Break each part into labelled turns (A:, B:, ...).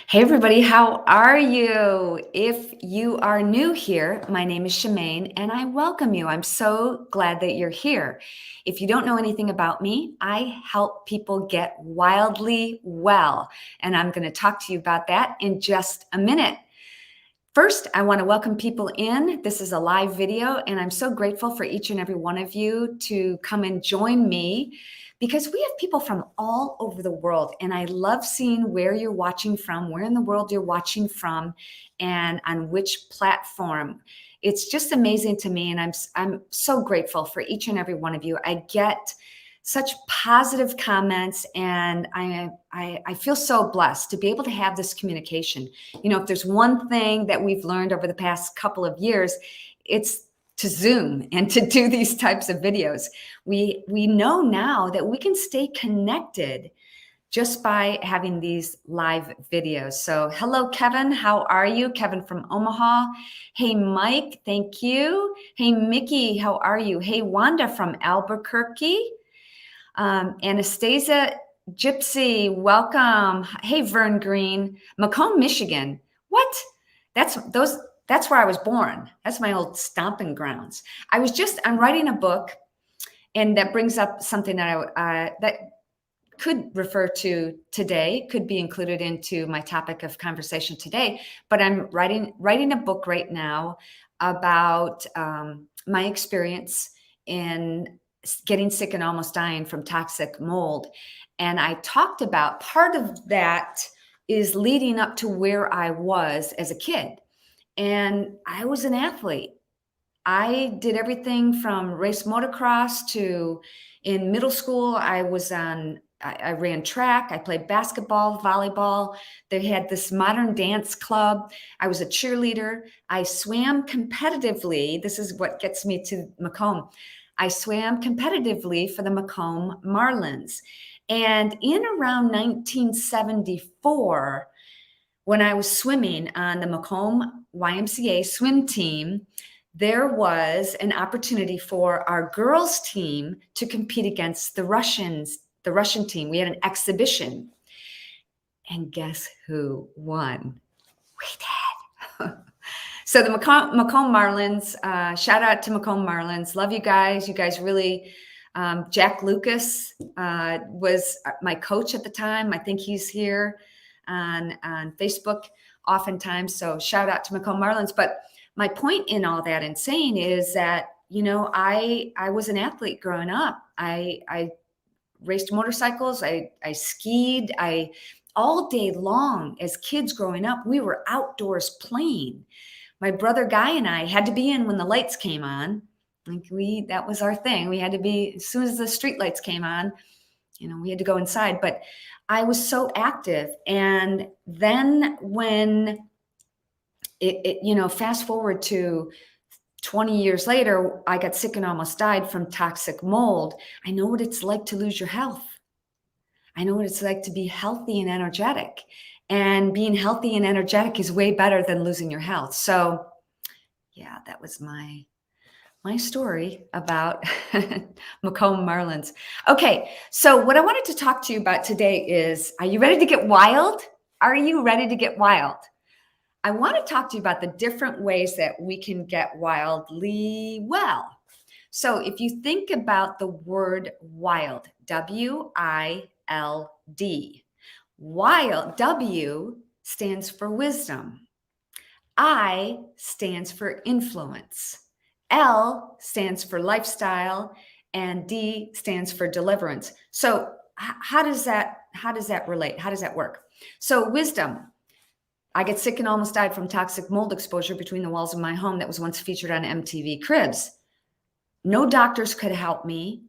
A: Hey everybody, how are you? If you are new here, my name is Shemaine and I welcome you. I'm so glad that you're here. If you don't know anything about me, I help people get wildly well, and I'm going to talk to you about that in just a minute. First, I want to welcome people in. This is a live video, and I'm so grateful for each and every one of you to come and join me because we have people from all over the world, and I love seeing where you're watching from, where in the world you're watching from, and on which platform. It's just amazing to me, and I'm so grateful for each and every one of you. I get such positive comments, and I feel so blessed to be able to have this communication. You know, if there's one thing that we've learned over the past couple of years, it's to Zoom and to do these types of videos. We know now that we can stay connected just by having these live videos. So hello, Kevin. How are you? Kevin from Omaha. Hey, Mike. Thank you. Hey, Mickey. How are you? Hey, Wanda from Albuquerque. Anastasia Gypsy, welcome. Hey, Vern Green, Macomb, Michigan. What? That's where I was born. That's my old stomping grounds. I'm writing a book, and that brings up something that could refer to today, could be included into my topic of conversation today. But I'm writing a book right now about my experience in getting sick and almost dying from toxic mold. And I talked about part of that is leading up to where I was as a kid. And I was an athlete. I did everything from race motocross to in middle school. I ran track. I played basketball, volleyball. They had this modern dance club. I was a cheerleader. I swam competitively. This is what gets me to Macomb. I swam competitively for the Macomb Marlins. And in around 1974, when I was swimming on the Macomb YMCA swim team, there was an opportunity for our girls team to compete against the Russian team. We had an exhibition. And guess who won? We did. So the Macomb Marlins, shout out to Macomb Marlins. Love you guys. You guys really, Jack Lucas was my coach at the time. I think he's here on Facebook oftentimes. So shout out to Macomb Marlins. But my point in all that and saying is that, you know, I was an athlete growing up. I raced motorcycles. I skied. All day long as kids growing up, we were outdoors playing. My brother Guy and I had to be in when the lights came on. That was our thing. We had to be, as soon as the street lights came on, you know, we had to go inside. But I was so active. And then when you know, fast forward to 20 years later, I got sick and almost died from toxic mold. I know what it's like to lose your health. I know what it's like to be healthy and energetic. And being healthy and energetic is way better than losing your health. So yeah, that was my story about Macomb Marlins. Okay, so what I wanted to talk to you about today is, are you ready to get wild? Are you ready to get wild? I want to talk to you about the different ways that we can get wildly well. So if you think about the word wild, W-I-L-D, wild, W stands for wisdom. I stands for influence. L stands for lifestyle, and D stands for deliverance. So how does that relate? How does that work? So wisdom. I get sick and almost died from toxic mold exposure between the walls of my home that was once featured on MTV Cribs. No doctors could help me.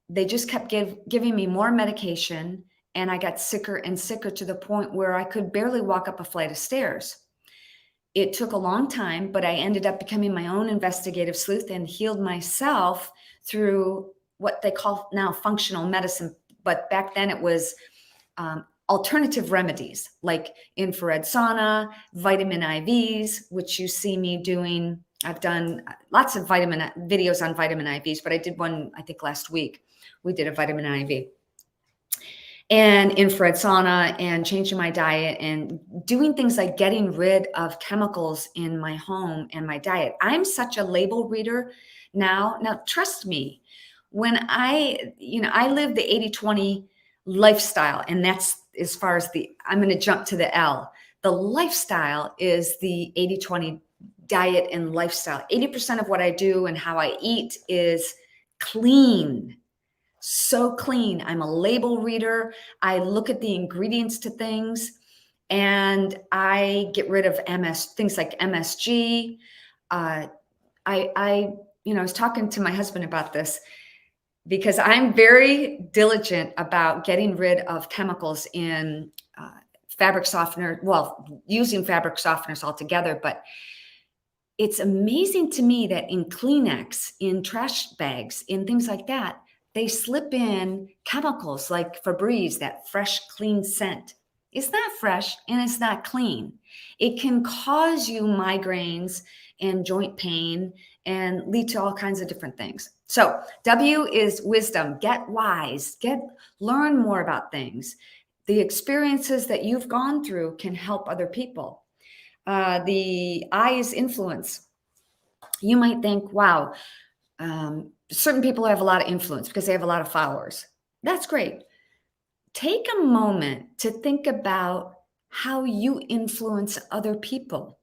A: They just kept giving me more medication, and I got sicker and sicker to the point where I could barely walk up a flight of stairs. It took a long time, but I ended up becoming my own investigative sleuth and healed myself through what they call now functional medicine. But back then it was alternative remedies like infrared sauna, vitamin IVs, which you see me doing. I've done lots of videos on vitamin IVs, but I did one, I think last week, we did a vitamin IV. and infrared sauna and changing my diet and doing things like getting rid of chemicals in my home and my diet. I'm such a label reader now. Now, trust me, when I live the 80-20 lifestyle, and that's as far as I'm going to jump to the L. The lifestyle is the 80-20 diet and lifestyle. 80% of what I do and how I eat is clean, so clean. I'm a label reader. I look at the ingredients to things, and I get rid of things like MSG. I was talking to my husband about this because I'm very diligent about getting rid of chemicals in fabric softener. Well, using fabric softeners altogether, but it's amazing to me that in Kleenex, in trash bags, in things like that, they slip in chemicals like Febreze, that fresh, clean scent. It's not fresh and it's not clean. It can cause you migraines and joint pain and lead to all kinds of different things. So W is wisdom. Get wise. Learn more about things. The experiences that you've gone through can help other people. The I is influence. You might think, wow, certain people have a lot of influence because they have a lot of followers. That's great. Take a moment to think about how you influence other people.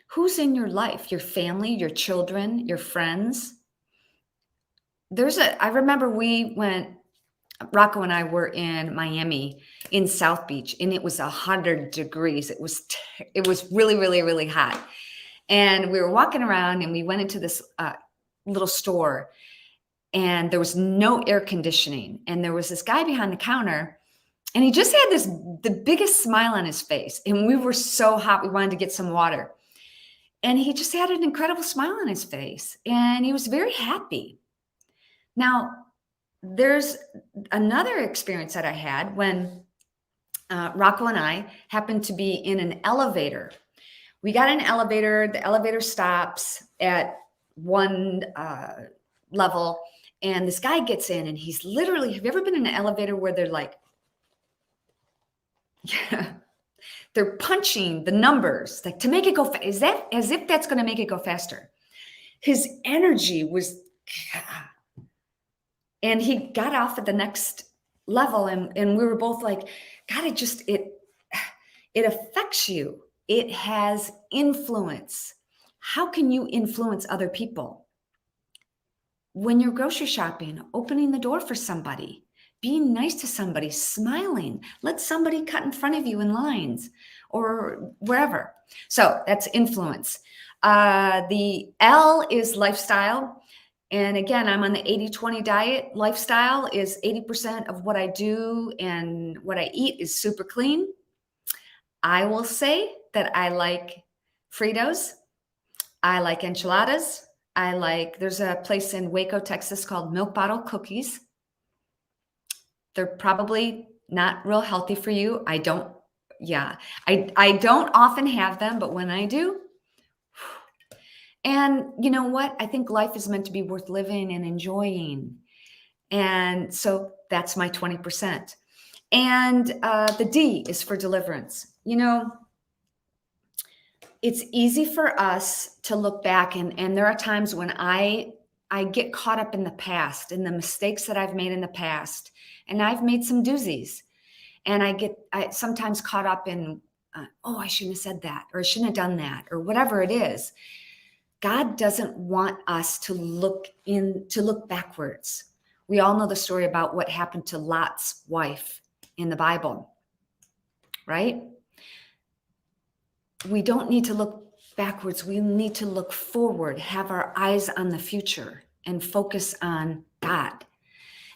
A: Who's in your life? Your family, your children, your friends? I remember Rocco and I were in Miami in South Beach, and it was 100 degrees. It was really, really, really hot. And we were walking around and we went into this little store, and there was no air conditioning. And there was this guy behind the counter, and he just had the biggest smile on his face. And we were so hot, we wanted to get some water. And he just had an incredible smile on his face, and he was very happy. Now, there's another experience that I had when Rocco and I happened to be in an elevator. We got in an elevator. The elevator stops at one level, and this guy gets in, and he's literally, have you ever been in an elevator where they're like, yeah, they're punching the numbers like to make it go is that as if that's going to make it go faster. His energy was, and he got off at the next level, and we were both like, God, it affects you. It has influence. How can you influence other people? When you're grocery shopping, opening the door for somebody, being nice to somebody, smiling, let somebody cut in front of you in lines or wherever. So that's influence. The L is lifestyle. And again, I'm on the 80-20 diet. Lifestyle is 80% of what I do, and what I eat is super clean. I will say that I like Fritos. I like enchiladas. There's a place in Waco, Texas called Milk Bottle Cookies. They're probably not real healthy for you. I don't often have them, but when I do, and you know what? I think life is meant to be worth living and enjoying. And so that's my 20%. And the D is for deliverance. It's easy for us to look back, and there are times when I get caught up in the past, in the mistakes that I've made in the past, and I've made some doozies, and I sometimes caught up in, I shouldn't have said that, or I shouldn't have done that, or whatever it is. God doesn't want us to look backwards. We all know the story about what happened to Lot's wife in the Bible, right? We don't need to look backwards. We need to look forward, have our eyes on the future, and focus on God.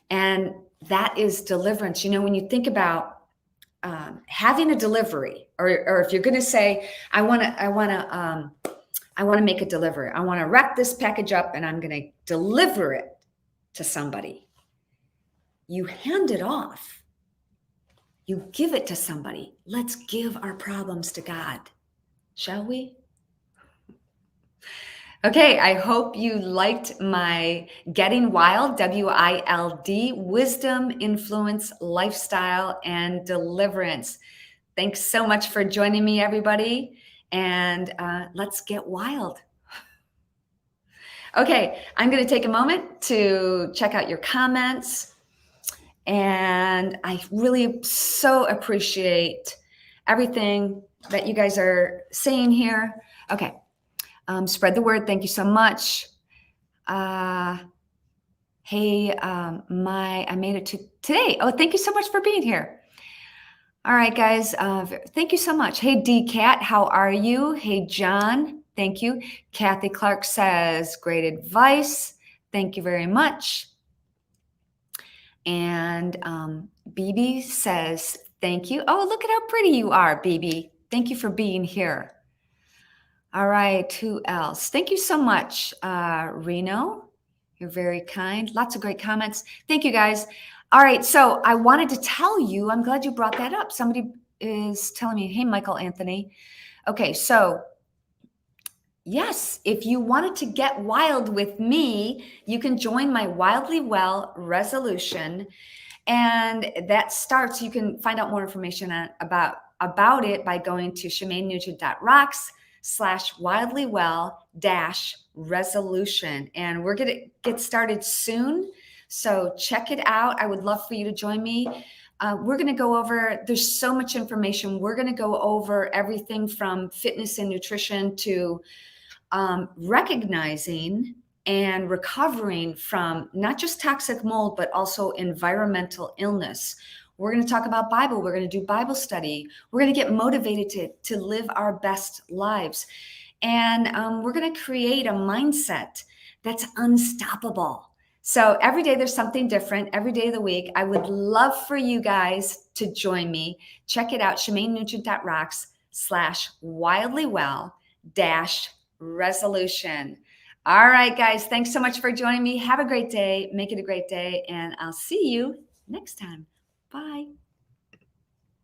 A: And that is deliverance. When you think about having a delivery, or if you're going to say, I want to make a delivery. I want to wrap this package up and I'm going to deliver it to somebody. You hand it off. You give it to somebody. Let's give our problems to God. Shall we? Okay, I hope you liked my Getting Wild, W-I-L-D, Wisdom, Influence, Lifestyle, and Deliverance. Thanks so much for joining me, everybody. And let's get wild. Okay, I'm going to take a moment to check out your comments. And I really so appreciate everything that you guys are saying here. Okay, spread the word. Thank you so much. Hey, I made it to today. Oh, thank you so much for being here. All right, guys. Thank you so much. Hey, D Cat, how are you? Hey, John, thank you. Kathy Clark says, great advice. Thank you very much. And BB says, thank you. Oh, look at how pretty you are, BB. Thank you for being here. All right, who else? Thank you so much, Reno. You're very kind. Lots of great comments. Thank you, guys. All right, so I wanted to tell you, I'm glad you brought that up. Somebody is telling me, hey, Michael Anthony. Okay, so yes, if you wanted to get wild with me, you can join my Wildly Well resolution. And that starts, you can find out more information about it by going to shemaynugent.rocks/wildlywell-resolution. And we're going to get started soon. So check it out. I would love for you to join me. We're going to go over, there's so much information. We're going to go over everything from fitness and nutrition to recognizing and recovering from not just toxic mold, but also environmental illness. We're going to talk about Bible. We're going to do Bible study. We're going to get motivated to live our best lives. And we're going to create a mindset that's unstoppable. So every day there's something different, every day of the week. I would love for you guys to join me. Check it out, shemaynugent.rocks/wildlywell-resolution. All right, guys, thanks so much for joining me. Have a great day. Make it a great day, and I'll see you next time. Bye.